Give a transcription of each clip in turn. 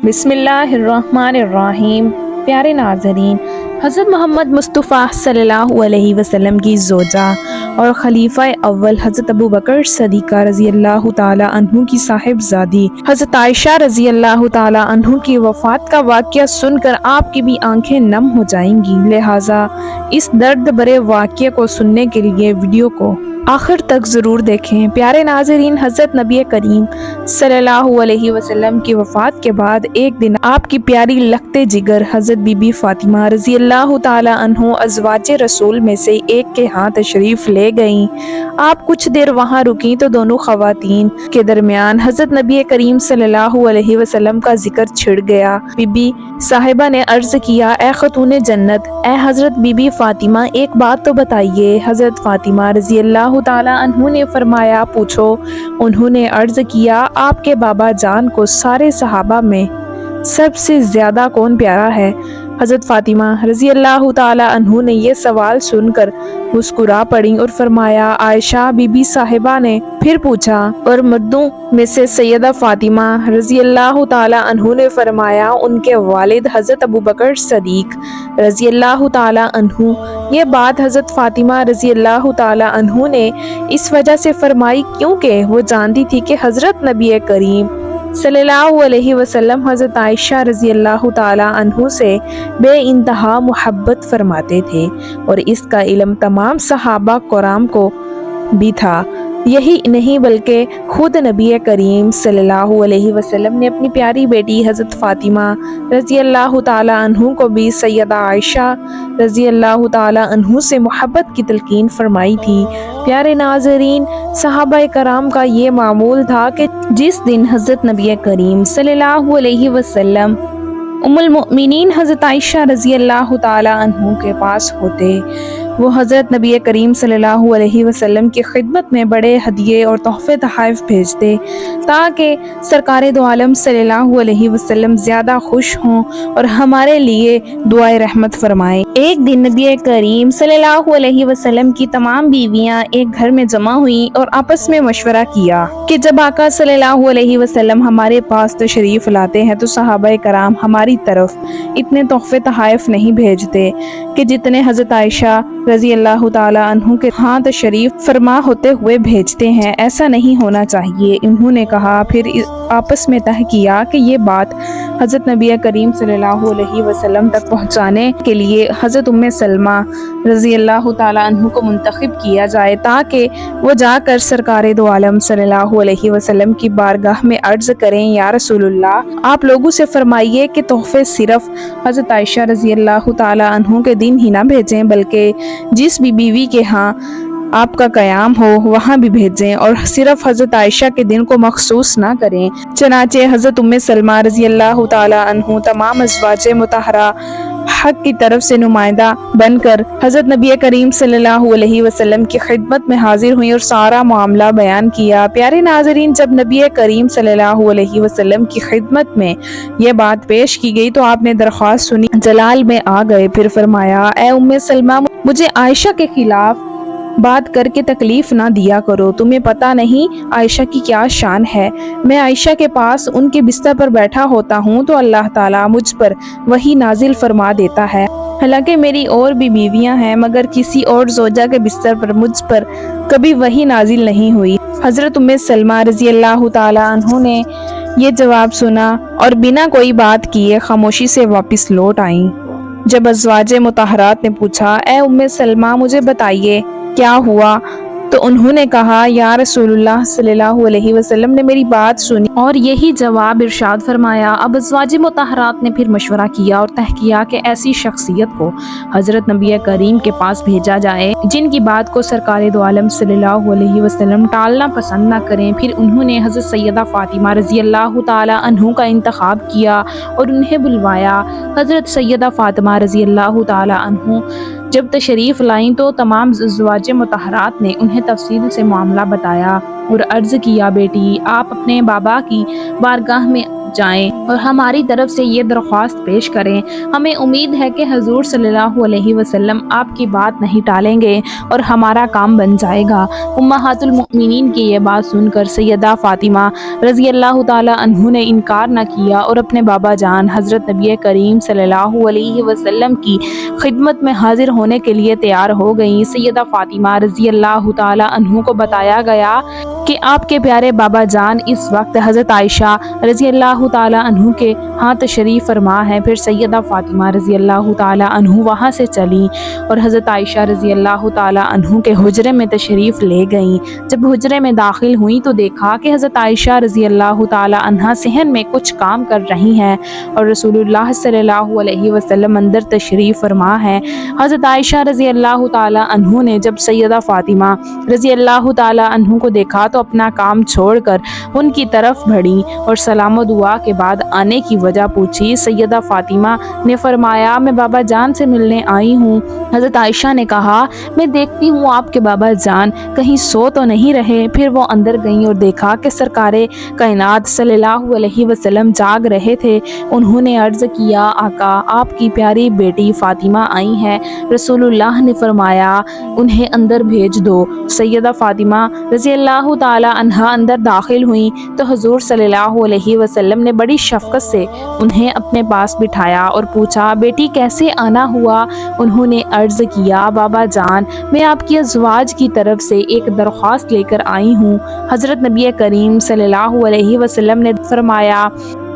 بسم اللہ الرحمن الرحیم۔ پیارے ناظرین، حضرت محمد مصطفیٰ صلی اللہ علیہ وسلم کی زوجہ اور خلیفہ اول حضرت ابو بکر صدیقہ رضی اللہ تعالی عنہ کی صاحبزادی حضرت عائشہ رضی اللہ تعالی عنہ کی وفات کا واقعہ سن کر آپ کی بھی آنکھیں نم ہو جائیں گی، لہٰذا اس درد بھرے واقعے کو سننے کے لیے ویڈیو کو آخر تک ضرور دیکھیں۔ پیارے ناظرین، حضرت نبی کریم صلی اللہ علیہ وسلم کی وفات کے بعد ایک دن آپ کی پیاری لختے جگر حضرت بی بی فاطمہ رضی اللہ تعالی عنہ ازواج رسول میں سے ایک کے ہاں تشریف لے گئیں۔ آپ کچھ دیر وہاں رکیں تو دونوں خواتین کے درمیان حضرت نبی کریم صلی اللہ علیہ وسلم کا ذکر چھڑ گیا۔ بی بی صاحبہ نے عرض کیا، اے خاتون جنت، اے حضرت بی بی فاطمہ، ایک بات تو بتائیے۔ حضرت فاطمہ رضی اللہ تعالی عنہ نے فرمایا، پوچھو۔ انہوں نے عرض کیا، آپ کے بابا جان کو سارے صحابہ میں سب سے زیادہ کون پیارا ہے؟ حضرت فاطمہ رضی اللہ تعالی عنہ نے یہ سوال سن کر مسکرا پڑیں اور فرمایا، عائشہ بی بی صاحبہ نے پھر پوچھا، اور مردوں میں سے سیدہ فاطمہ رضی اللہ تعالی عنہ نے فرمایا، ان کے والد حضرت ابو بکر صدیق رضی اللہ تعالی عنہ۔ یہ بات حضرت فاطمہ رضی اللہ تعالی عنہ نے اس وجہ سے فرمائی کیونکہ وہ جانتی تھی کہ حضرت نبی کریم صلی اللہ علیہ وسلم حضرت عائشہ رضی اللہ تعالی عنہ سے بے انتہا محبت فرماتے تھے، اور اس کا علم تمام صحابہ کرام کو بھی تھا۔ یہی نہیں بلکہ خود نبی کریم صلی اللہ علیہ وسلم نے اپنی پیاری بیٹی حضرت فاطمہ رضی اللہ تعالی عنہ کو بھی سیدہ عائشہ رضی اللہ تعالی عنہ سے محبت کی تلقین فرمائی تھی۔ پیارے ناظرین، صحابہ کرام کا یہ معمول تھا کہ جس دن حضرت نبی کریم صلی اللہ علیہ وسلم ام المؤمنین حضرت عائشہ رضی اللہ تعالی عنہ کے پاس ہوتے، وہ حضرت نبی کریم صلی اللہ علیہ وسلم کی خدمت میں بڑے ہدیے اور تحفے تحائف بھیجتے تاکہ سرکار دو عالم صلی اللہ علیہ وسلم زیادہ خوش ہوں اور ہمارے لیے دعائے رحمت فرمائیں۔ ایک دن نبی کریم صلی اللہ علیہ وسلم کی تمام بیویاں ایک گھر میں جمع ہوئیں اور آپس میں مشورہ کیا کہ جب آقا صلی اللہ علیہ وسلم ہمارے پاس تشریف لاتے ہیں تو صحابہ کرام ہماری طرف اتنے تحفے تحائف نہیں بھیجتے کہ جتنے حضرت عائشہ رضی اللہ تعالی عنہ کے ہاں تشریف فرما ہوتے ہوئے بھیجتے ہیں، ایسا نہیں ہونا چاہیے۔ انہوں نے کہا، پھر آپس میں طے کیا کہ یہ بات حضرت نبی کریم صلی اللہ علیہ وسلم تک پہنچانے کے لیے حضرت ام سلمہ رضی اللہ تعالی عنہ کو منتخب کیا جائے تاکہ وہ جا کر سرکار دو عالم صلی اللہ علیہ وسلم کی بارگاہ میں عرض کریں، یا رسول اللہ، آپ لوگوں سے فرمائیے کہ تحفے صرف حضرت عائشہ رضی اللہ تعالی عنہ کے دن ہی نہ بھیجیں بلکہ جس بھی بیوی کے ہاں آپ کا قیام ہو وہاں بھی بھیجیں، اور صرف حضرت عائشہ کے دن کو مخصوص نہ کریں۔ چنانچہ حضرت ام سلمہ رضی اللہ تعالی عنہ تمام ازواج مطہرہ حق کی طرف سے نمائندہ بن کر حضرت نبی کریم صلی اللہ علیہ وسلم کی خدمت میں حاضر ہوئیں اور سارا معاملہ بیان کیا۔ پیارے ناظرین، جب نبی کریم صلی اللہ علیہ وسلم کی خدمت میں یہ بات پیش کی گئی تو آپ نے درخواست سنی، جلال میں آ گئے، پھر فرمایا، اے ام سلمہ، مجھے عائشہ کے خلاف بات کر کے تکلیف نہ دیا کرو، تمہیں پتہ نہیں عائشہ کی کیا شان ہے۔ میں عائشہ کے پاس ان کے بستر پر بیٹھا ہوتا ہوں تو اللہ تعالیٰ مجھ پر وحی نازل فرما دیتا ہے، حالانکہ میری اور بھی بیویاں ہیں مگر کسی اور زوجہ کے بستر پر مجھ پر کبھی وحی نازل نہیں ہوئی۔ حضرت ام سلمہ رضی اللہ تعالی عنہ نے یہ جواب سنا اور بنا کوئی بات کیے خاموشی سے واپس لوٹ آئیں۔ جب ازواج مطہرات نے پوچھا، اے ام سلمہ، مجھے بتائیے کیا ہوا، تو انہوں نے کہا، یا رسول اللہ صلی اللہ علیہ وسلم نے میری بات سنی اور یہی جواب ارشاد فرمایا۔ اب ازواج مطہرات نے پھر مشورہ کیا اور طے کیا کہ ایسی شخصیت کو حضرت نبی کریم کے پاس بھیجا جائے جن کی بات کو سرکار دو عالم صلی اللہ علیہ وسلم ٹالنا پسند نہ کریں۔ پھر انہوں نے حضرت سیدہ فاطمہ رضی اللہ تعالی عنہ کا انتخاب کیا اور انہیں بلوایا۔ حضرت سیدہ فاطمہ رضی اللہ تعالی عنہ جب تشریف لائیں تو تمام ازواج مطہرات نے انہیں تفصیل سے معاملہ بتایا اور عرض کیا، بیٹی، آپ اپنے بابا کی بارگاہ میں جائیں اور ہماری طرف سے یہ درخواست پیش کریں۔ ہمیں امید ہے کہ حضور صلی اللہ علیہ وسلم آپ کی بات نہیں ٹالیں گے اور ہمارا کام بن جائے گا۔ امہات المؤمنین کی یہ بات سن کر سیدہ فاطمہ رضی اللہ تعالی عنہ نے انکار نہ کیا اور اپنے بابا جان حضرت نبی کریم صلی اللہ علیہ وسلم کی خدمت میں حاضر ہونے کے لیے تیار ہو گئیں۔ سیدہ فاطمہ رضی اللہ تعالی عنہ کو بتایا گیا کہ آپ کے پیارے بابا جان اس وقت حضرت عائشہ رضی اللہ تعالی عنہ کے ہاں تشریف فرما ہے۔ پھر سیدہ فاطمہ رضی اللہ تعالی عنہ وہاں سے چلیں اور حضرت عائشہ رضی اللہ تعالی عنہ کے حجرے میں تشریف لے گئیں۔ جب حجرے میں داخل ہوئیں تو دیکھا کہ حضرت عائشہ رضی اللہ تعالی عنہ صحن میں کچھ کام کر رہی ہیں اور رسول اللہ صلی اللہ علیہ وسلم اندر تشریف فرما ہے۔ حضرت عائشہ رضی اللہ تعالی عنہ نے جب سیدہ فاطمہ رضی اللہ تعالی عنہ کو دیکھا تو اپنا کام چھوڑ کر ان کی طرف بڑھی اور سلام و دعا کے بعد آنے کی وجہ پوچھی۔ سیدہ فاطمہ نے فرمایا میں بابا جان سے ملنے آئی ہوں۔ حضرت عائشہ نے کہا میں دیکھتی ہوں آپ کے بابا جان کہیں سو تو نہیں رہے۔ پھر وہ اندر گئیں اور دیکھا کہ سرکار کائنات صلی اللہ علیہ وسلم جاگ رہے تھے۔ انہوں نے عرض کیا آقا آپ کی پیاری بیٹی فاطمہ آئی ہیں۔ رسول اللہ نے فرمایا انہیں اندر بھیج دو۔ سیدہ فاطمہ رضی اللہ تعالی عنہا اندر داخل ہوئیں تو حضور صلی اللہ علیہ وسلم نے بڑی شفقت سے انہیں اپنے پاس بٹھایا اور پوچھا بیٹی کیسے آنا ہوا؟ انہوں نے عرض کیا بابا جان میں آپ کی ازواج کی طرف سے ایک درخواست لے کر آئی ہوں۔ حضرت نبی کریم صلی اللہ علیہ وسلم نے فرمایا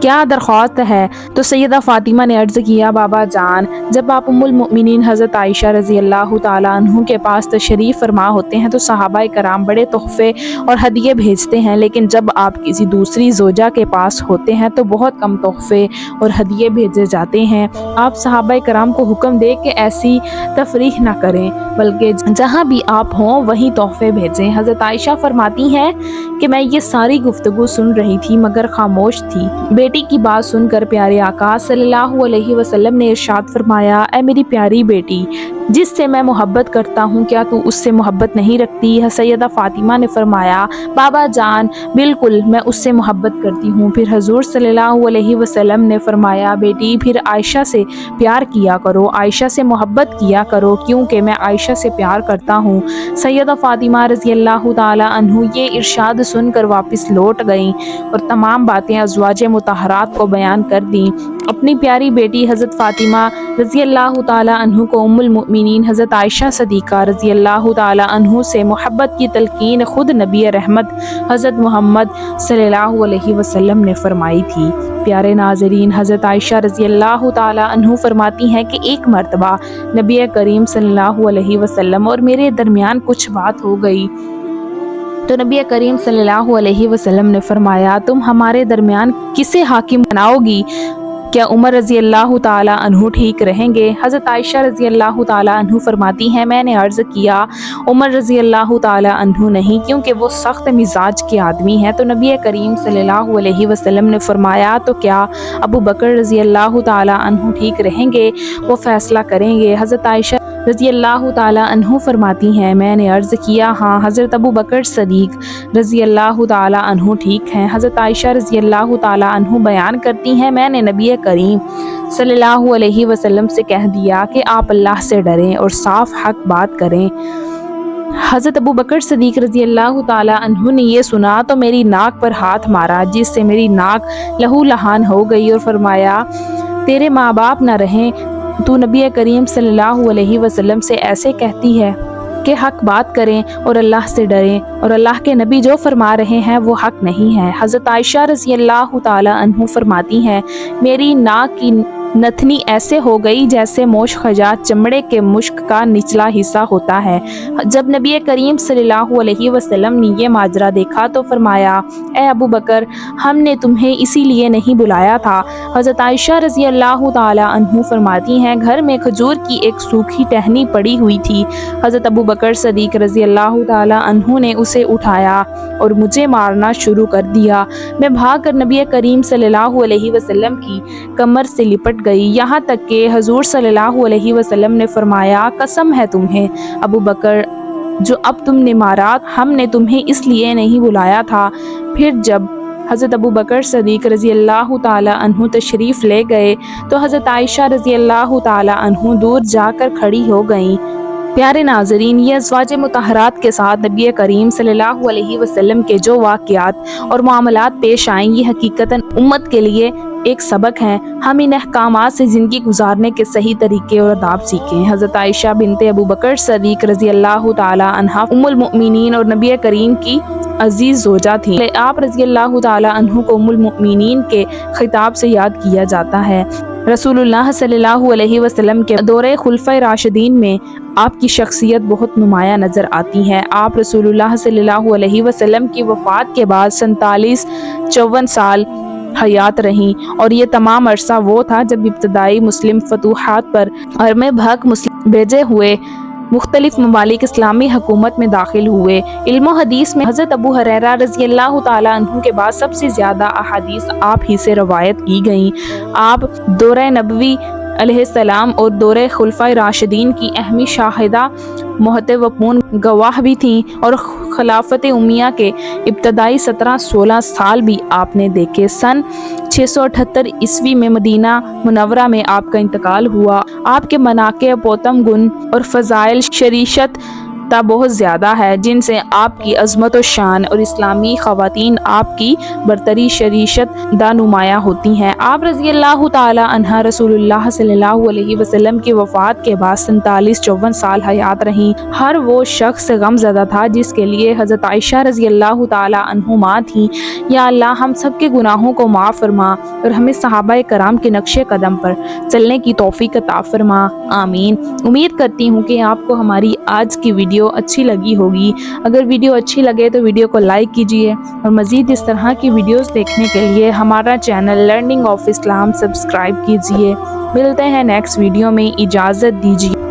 کیا درخواست ہے؟ تو سیدہ فاطمہ نے عرض کیا بابا جان جب آپ ام المؤمنین حضرت عائشہ رضی اللہ تعالی عنہ کے پاس تشریف فرما ہوتے ہیں تو صحابہ کرام بڑے تحفے اور ہدیے بھیجتے ہیں، لیکن جب آپ کسی دوسری زوجہ کے پاس ہوتے ہیں تو بہت کم تحفے اور ہدیے بھیجے جاتے ہیں۔ آپ صحابہ کرام کو حکم دے کہ ایسی تفریح نہ کریں بلکہ جہاں بھی آپ ہوں وہیں تحفے بھیجیں۔ حضرت عائشہ فرماتی ہیں کہ میں یہ ساری گفتگو سن رہی تھی مگر خاموش تھی۔ بیٹی کی بات سن کر پیارے آقا صلی اللہ علیہ وسلم نے ارشاد فرمایا اے میری پیاری بیٹی جس سے میں محبت کرتا ہوں کیا تو اس سے محبت نہیں رکھتی؟ سیدہ فاطمہ نے فرمایا بابا جان بالکل میں اس سے محبت کرتی ہوں۔ پھر حضور صلی اللہ علیہ وسلم نے فرمایا بیٹی پھر عائشہ سے پیار کیا کرو، عائشہ سے محبت کیا کرو کیونکہ میں عائشہ سے پیار کرتا ہوں۔ سیدہ فاطمہ رضی اللہ تعالی عنہ یہ ارشاد سن کر واپس لوٹ گئیں اور تمام باتیں ازواج مطہرات کو بیان کر دیں۔ اپنی پیاری بیٹی حضرت فاطمہ رضی اللہ تعالی عنہ کو ام المؤمنین حضرت عائشہ صدیقہ رضی اللہ تعالی عنہ سے محبت کی تلقین خود نبی رحمت حضرت محمد صلی اللہ علیہ وسلم نے فرمائی تھی۔ پیارے ناظرین حضرت عائشہ رضی اللہ تعالی عنہ فرماتی ہیں کہ ایک مرتبہ نبی کریم صلی اللہ علیہ وسلم اور میرے درمیان کچھ بات ہو گئی تو نبی کریم صلی اللہ علیہ وسلم نے فرمایا تم ہمارے درمیان کسے حاکم بناؤ گی؟ کیا عمر رضی اللہ تعالی عنہ ٹھیک رہیں گے؟ حضرت عائشہ رضی اللہ تعالی عنہ فرماتی ہیں میں نے عرض کیا عمر رضی اللہ تعالی عنہ نہیں کیونکہ وہ سخت مزاج کے آدمی ہیں۔ تو نبی کریم صلی اللہ علیہ وسلم نے فرمایا تو کیا ابو بکر رضی اللہ تعالی عنہ ٹھیک رہیں گے؟ وہ فیصلہ کریں گے۔ حضرت عائشہ رضی اللہ تعالی عنہ فرماتی ہیں میں نے عرض کیا ہاں حضرت ابو بکر صدیق رضی اللہ تعالی عنہ ٹھیک ہیں۔ حضرت عائشہ رضی اللہ تعالی عنہ بیان کرتی ہیں میں نے نبی کریم صلی اللہ علیہ وسلم سے کہہ دیا کہ آپ اللہ سے ڈریں اور صاف حق بات کریں۔ حضرت ابو بکر صدیق رضی اللہ تعالی عنہ نے یہ سنا تو میری ناک پر ہاتھ مارا جس سے میری ناک لہو لہان ہو گئی اور فرمایا تیرے ماں باپ نہ رہیں تو نبی کریم صلی اللہ علیہ وسلم سے ایسے کہتی ہے کہ حق بات کریں اور اللہ سے ڈریں اور اللہ کے نبی جو فرما رہے ہیں وہ حق نہیں ہے۔ حضرت عائشہ رضی اللہ تعالی عنہ فرماتی ہیں میری ناک کی نتنی ایسے ہو گئی جیسے موش خجا چمڑے کے مشک کا نچلا حصہ ہوتا ہے۔ جب نبی کریم صلی اللہ علیہ وسلم نے یہ ماجرا دیکھا تو فرمایا اے ابو بکر ہم نے تمہیں اسی لیے نہیں بلایا تھا۔ حضرت عائشہ رضی اللہ تعالی عنہ فرماتی ہیں گھر میں کھجور کی ایک سوکھی ٹہنی پڑی ہوئی تھی۔ حضرت ابو بکر صدیق رضی اللہ تعالی عنہ نے اسے اٹھایا اور مجھے مارنا شروع کر دیا۔ میں بھاگ کر نبی کریم صلی اللہ علیہ وسلم کی کمر سے لپٹ گئی یہاں تک کہ حضور صلی اللہ علیہ وسلم نے فرمایا قسم ہے تمہیں ابو بکر جو اب تم نے مارا ہم نے تمہیں اس لیے نہیں بلایا تھا۔ پھر جب حضرت ابو بکر صدیق رضی اللہ تعالیٰ عنہ تشریف لے گئے تو حضرت عائشہ رضی اللہ تعالیٰ عنہ دور جا کر کھڑی ہو گئیں۔ پیارے ناظرین، یہ ازواج مطہرات کے ساتھ نبی کریم صلی اللہ علیہ وسلم کے جو واقعات اور معاملات پیش آئیں، یہ حقیقتاً امت کے لیے ایک سبق ہے۔ ہم ان احکامات سے زندگی گزارنے کے صحیح طریقے اور آداب سیکھیں۔ حضرت عائشہ بنت ابو بکر صدیق رضی اللہ تعالیٰ عنہا ام المؤمنین اور نبی کریم کی عزیز زوجہ تھیں۔ آپ رضی اللہ تعالیٰ عنہ کو ام المؤمنین کے خطاب سے یاد کیا جاتا ہے۔ رسول اللہ صلی اللہ علیہ وسلم کے دورہ خلفائے راشدین میں آپ کی شخصیت بہت نمایاں نظر آتی ہے۔ آپ رسول اللہ صلی اللہ علیہ وسلم کی وفات کے بعد 54 سال حیات رہیں، اور یہ تمام عرصہ وہ تھا جب ابتدائی مسلم فتوحات پر ارمے بھگ مسلم بھیجے ہوئے مختلف ممالک اسلامی حکومت میں داخل ہوئے۔ علم و حدیث میں حضرت ابو ہریرہ رضی اللہ تعالیٰ عنہ کے بعد سب سے زیادہ احادیث آپ ہی سے روایت کی گئیں۔ آپ دورہ نبوی علیہ السلام اور دورہ خلفائے راشدین کی اہمی شاہدہ محتوپون گواہ بھی تھیں، اور خلافت امیہ کے ابتدائی 17-16 سال بھی آپ نے دیکھے۔ سن 678 عیسوی میں مدینہ منورہ میں آپ کا انتقال ہوا۔ آپ کے مناقب پوتم گن اور فضائل شریشت تا بہت زیادہ ہے، جن سے آپ کی عظمت و شان اور اسلامی خواتین آپ کی برتری شریشت دا نمایاں ہوتی ہیں۔ آپ رضی اللہ تعالیٰ عنہ رسول اللہ صلی اللہ علیہ وسلم کی وفات کے بعد 47-54 سال حیات رہیں۔ ہر وہ شخص غم زدہ تھا جس کے لیے حضرت عائشہ رضی اللہ تعالیٰ عنہما تھیں۔ یا اللہ، ہم سب کے گناہوں کو معاف فرما اور ہمیں صحابہ کرام کے نقش قدم پر چلنے کی توفیق عطا فرما، آمین۔ امید کرتی ہوں کہ آپ کو ہماری آج کی ویڈیو اچھی لگی ہوگی۔ اگر ویڈیو اچھی لگے تو ویڈیو کو لائک کیجیے، اور مزید اس طرح کی ویڈیوز دیکھنے کے لیے ہمارا channel learning of Islam subscribe کیجیے۔ ملتے ہیں نیکسٹ ویڈیو میں، اجازت دیجیے۔